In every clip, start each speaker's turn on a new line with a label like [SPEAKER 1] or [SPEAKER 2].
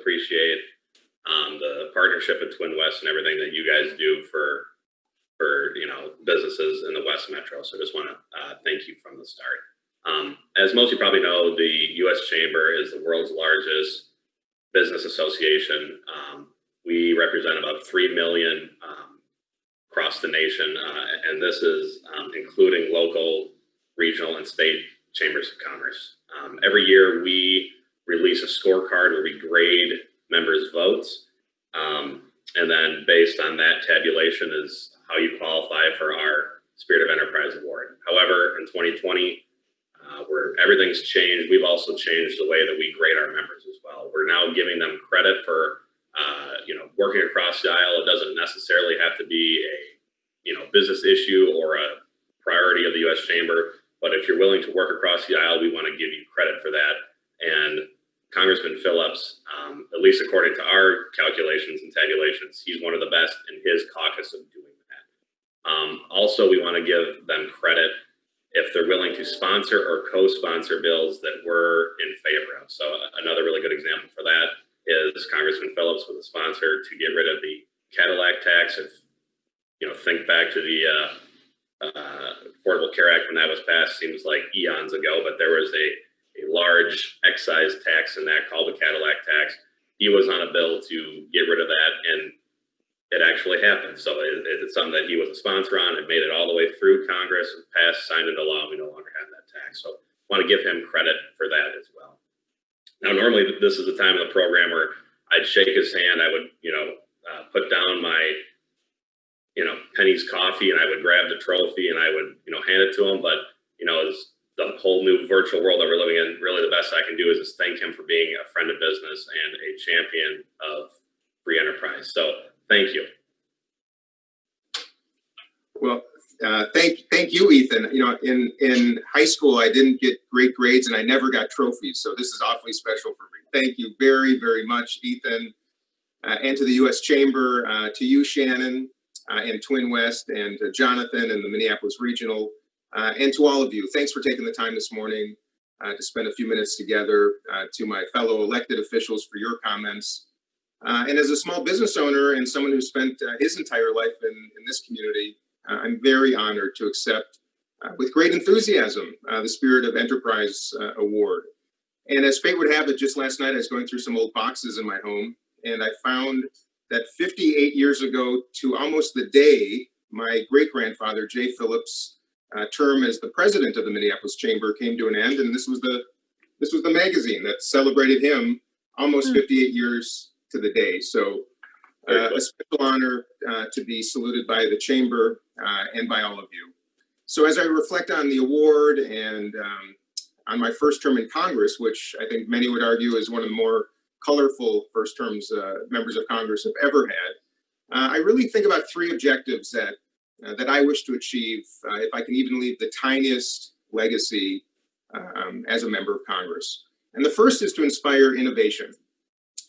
[SPEAKER 1] appreciate the partnership at Twin West and everything that you guys do for businesses in the West Metro. So just want to thank you from the start. As most of you probably know, the U.S. Chamber is the world's largest business association. We represent about 3 million across the nation, and this is including local, regional, and state chambers of commerce. Every year we release a scorecard where we grade members' votes, and then based on that tabulation is how you qualify for our Spirit of Enterprise Award. However, in 2020, where everything's changed, we've also changed the way that we grade our members as well. We're now giving them credit for working across the aisle. It doesn't necessarily have to be a business issue or a priority of the U.S. Chamber, but if you're willing to work across the aisle, we want to give you credit for that. And Congressman Phillips, at least according to our calculations and tabulations, he's one of the best in his caucus of doing that. Also, we want to give them credit if they're willing to sponsor or co-sponsor bills that we're in favor of. So another really good example for that is Congressman Phillips was a sponsor to get rid of the Cadillac tax. If think back to the Affordable Care Act when that was passed, seems like eons ago, but there was a large excise tax in that called the Cadillac tax. He was on a bill to get rid of that, and it actually happened. So it's something that he was a sponsor on. It made it all the way through Congress, passed, signed into law. We no longer have that tax. So I want to give him credit for that as well. Now, normally this is the time of the program where I'd shake his hand. I would, put down my, Penny's coffee, and I would grab the trophy and I would, hand it to him. But, as the whole new virtual world that we're living in, really the best I can do is just thank him for being a friend of business and a champion of free enterprise. So thank you.
[SPEAKER 2] Well, thank you, Ethan. In high school, I didn't get great grades and I never got trophies. So this is awfully special for me. Thank you very, very much, Ethan, and to the U.S. Chamber, to you, Shannon, and Twin West, and to Jonathan and the Minneapolis Regional, and to all of you. Thanks for taking the time this morning to spend a few minutes together, to my fellow elected officials for your comments. And as a small business owner and someone who spent his entire life in this community, I'm very honored to accept with great enthusiasm the Spirit of Enterprise Award. And as fate would have it, just last night I was going through some old boxes in my home, and I found that 58 years ago to almost the day, my great-grandfather, J. Phillips' term as the president of the Minneapolis Chamber came to an end, and this was the magazine that celebrated him almost 58 years to the day. So a special honor to be saluted by the Chamber and by all of you. So as I reflect on the award and on my first term in Congress, which I think many would argue is one of the more colorful first terms members of Congress have ever had, I really think about three objectives that I wish to achieve if I can even leave the tiniest legacy as a member of Congress. And the first is to inspire innovation.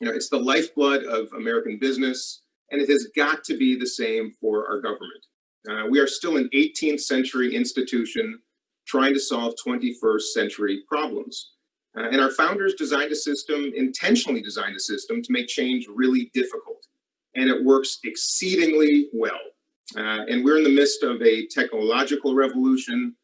[SPEAKER 2] It's the lifeblood of American business, and it has got to be the same for our government. We are still an 18th century institution trying to solve 21st century problems. And our founders intentionally designed a system to make change really difficult. And it works exceedingly well. And we're in the midst of a technological revolution,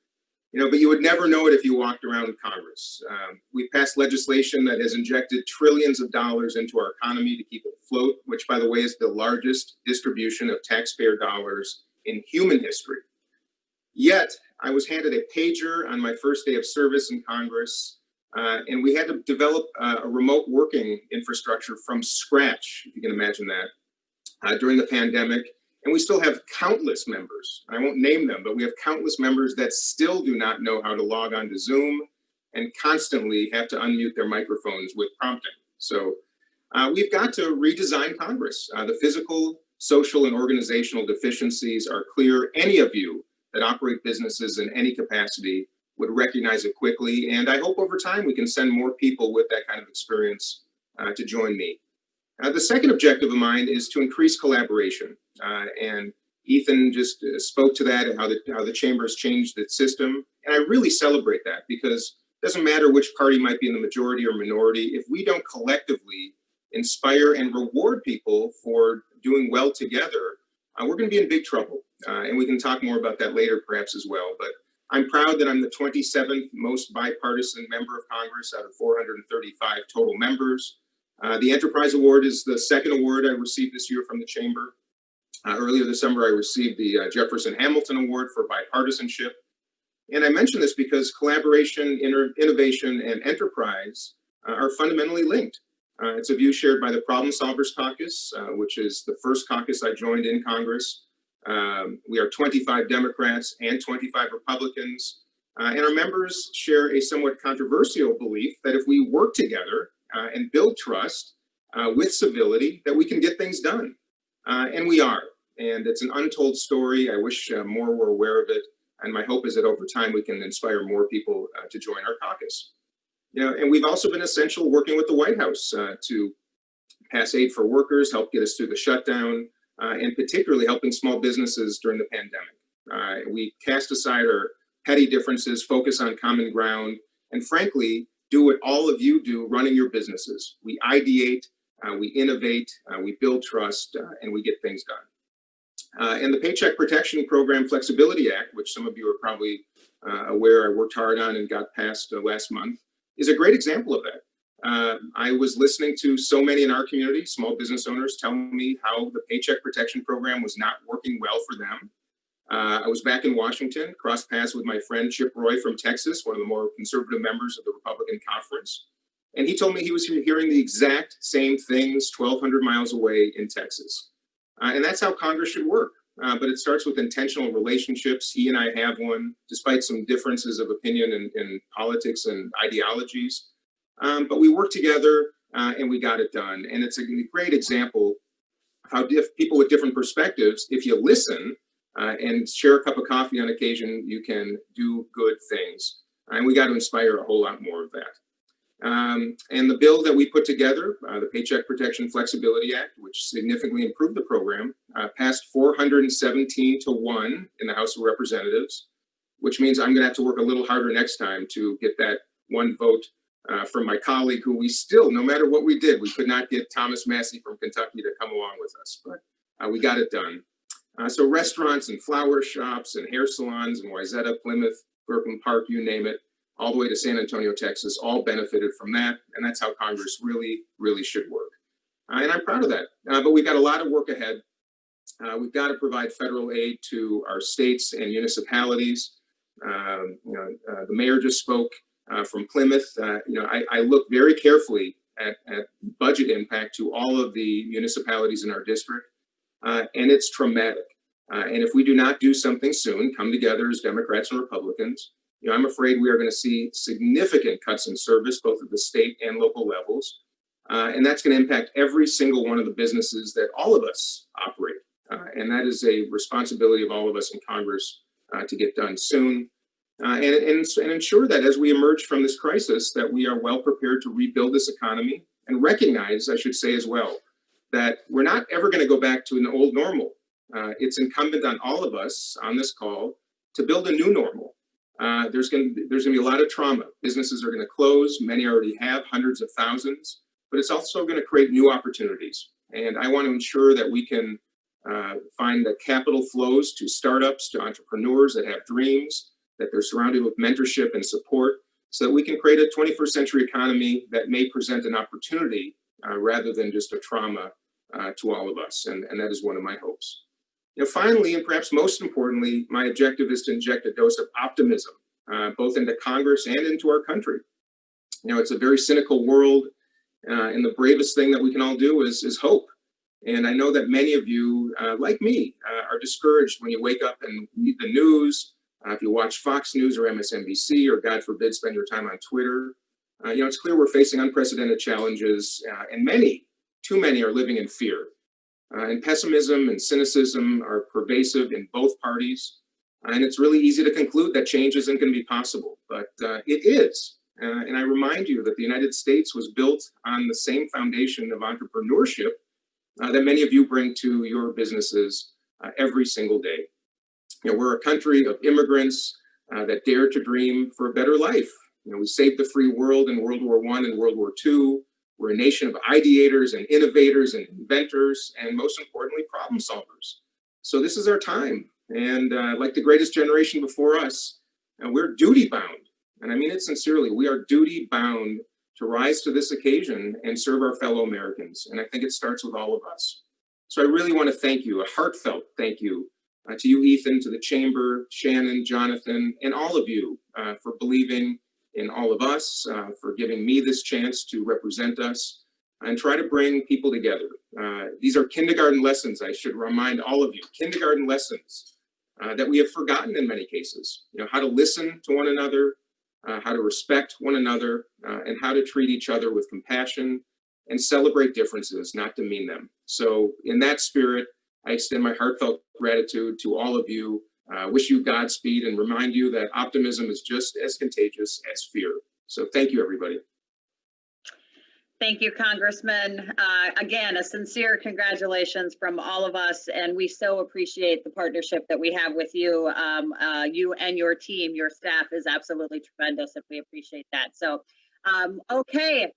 [SPEAKER 2] but you would never know it if you walked around Congress. We passed legislation that has injected trillions of dollars into our economy to keep it afloat, which, by the way, is the largest distribution of taxpayer dollars in human history. Yet, I was handed a pager on my first day of service in Congress, and we had to develop a remote working infrastructure from scratch, if you can imagine that, during the pandemic. And we still have countless members, I won't name them, but we have countless members that still do not know how to log on to Zoom and constantly have to unmute their microphones with prompting. So we've got to redesign Congress. The physical, social, and organizational deficiencies are clear. Any of you that operate businesses in any capacity would recognize it quickly. And I hope over time we can send more people with that kind of experience to join me. The second objective of mine is to increase collaboration. And Ethan just spoke to that and how the chamber has changed its system. And I really celebrate that, because it doesn't matter which party might be in the majority or minority. If we don't collectively inspire and reward people for doing well together, we're going to be in big trouble. And we can talk more about that later perhaps as well. But I'm proud that I'm the 27th most bipartisan member of Congress out of 435 total members. The Enterprise Award is the second award I received this year from the Chamber. Earlier this summer, I received the Jefferson-Hamilton Award for bipartisanship. And I mention this because collaboration, innovation, and enterprise are fundamentally linked. It's a view shared by the Problem Solvers Caucus, which is the first caucus I joined in Congress. We are 25 Democrats and 25 Republicans. And our members share a somewhat controversial belief that if we work together and build trust with civility, that we can get things done. And we are. And it's an untold story. I wish more were aware of it. And my hope is that over time we can inspire more people to join our caucus. You know, and we've also been essential working with the White House to pass aid for workers, help get us through the shutdown, and particularly helping small businesses during the pandemic. We cast aside our petty differences, focus on common ground, and frankly, do what all of you do running your businesses. We ideate, we innovate, we build trust, and we get things done. And the Paycheck Protection Program Flexibility Act, which some of you are probably aware I worked hard on and got passed last month, is a great example of that. I was listening to so many in our community, small business owners, telling me how the Paycheck Protection Program was not working well for them. I was back in Washington, crossed paths with my friend Chip Roy from Texas, one of the more conservative members of the Republican conference. And he told me he was hearing the exact same things 1,200 miles away in Texas. And that's how Congress should work. But it starts with intentional relationships. He and I have one, despite some differences of opinion in politics and ideologies. But we worked together and we got it done. And it's a great example of how people with different perspectives, if you listen and share a cup of coffee on occasion, you can do good things. And we got to inspire a whole lot more of that. And the bill that we put together, the Paycheck Protection Flexibility Act, which significantly improved the program, passed 417 to 1 in the House of Representatives, which means I'm going to have to work a little harder next time to get that one vote from my colleague, who we still, no matter what we did, we could not get Thomas Massey from Kentucky to come along with us, but we got it done. So restaurants and flower shops and hair salons in Wayzata, Plymouth, Brooklyn Park, you name it, all the way to San Antonio, Texas, all benefited from that. And that's how Congress really, really should work. And I'm proud of that. But we've got a lot of work ahead. We've got to provide federal aid to our states and municipalities. The mayor just spoke from Plymouth. I look very carefully at budget impact to all of the municipalities in our district. And it's traumatic. And if we do not do something soon, come together as Democrats and Republicans, I'm afraid we are going to see significant cuts in service, both at the state and local levels. And that's going to impact every single one of the businesses that all of us operate. And that is a responsibility of all of us in Congress to get done soon. And ensure that as we emerge from this crisis, that we are well prepared to rebuild this economy and recognize, I should say as well, that we're not ever going to go back to an old normal. It's incumbent on all of us on this call to build a new normal. There's going to be a lot of trauma. Businesses are going to close. Many already have, hundreds of thousands. But it's also going to create new opportunities. And I want to ensure that we can find the capital flows to startups, to entrepreneurs that have dreams, that they're surrounded with mentorship and support, so that we can create a 21st century economy that may present an opportunity rather than just a trauma to all of us. And that is one of my hopes. Finally, and perhaps most importantly, my objective is to inject a dose of optimism, both into Congress and into our country. It's a very cynical world, and the bravest thing that we can all do is hope. And I know that many of you, like me, are discouraged when you wake up and read the news. If you watch Fox News or MSNBC, or God forbid, spend your time on Twitter, it's clear we're facing unprecedented challenges, and too many are living in fear. And pessimism and cynicism are pervasive in both parties. And it's really easy to conclude that change isn't going to be possible, but it is. And I remind you that the United States was built on the same foundation of entrepreneurship that many of you bring to your businesses every single day. We're a country of immigrants that dare to dream for a better life. We saved the free world in World War I and World War II. We're a nation of ideators and innovators and inventors, and most importantly, problem solvers. So this is our time. And like the greatest generation before us, we're duty bound. And I mean it sincerely. We are duty bound to rise to this occasion and serve our fellow Americans. And I think it starts with all of us. So I really want to thank you, a heartfelt thank you to you, Ethan, to the Chamber, Shannon, Jonathan, and all of you for believing in all of us, for giving me this chance to represent us and try to bring people together. These are kindergarten lessons, I should remind all of you, kindergarten lessons that we have forgotten in many cases. You know, how to listen to one another, how to respect one another, and how to treat each other with compassion and celebrate differences, not demean them. So in that spirit, I extend my heartfelt gratitude to all of you, wish you Godspeed, and remind you that optimism is just as contagious as fear. So thank you, everybody.
[SPEAKER 3] Thank you, Congressman. Again, a sincere congratulations from all of us, and we so appreciate the partnership that we have with you. You and your team, your staff is absolutely tremendous, and we appreciate that. So, okay.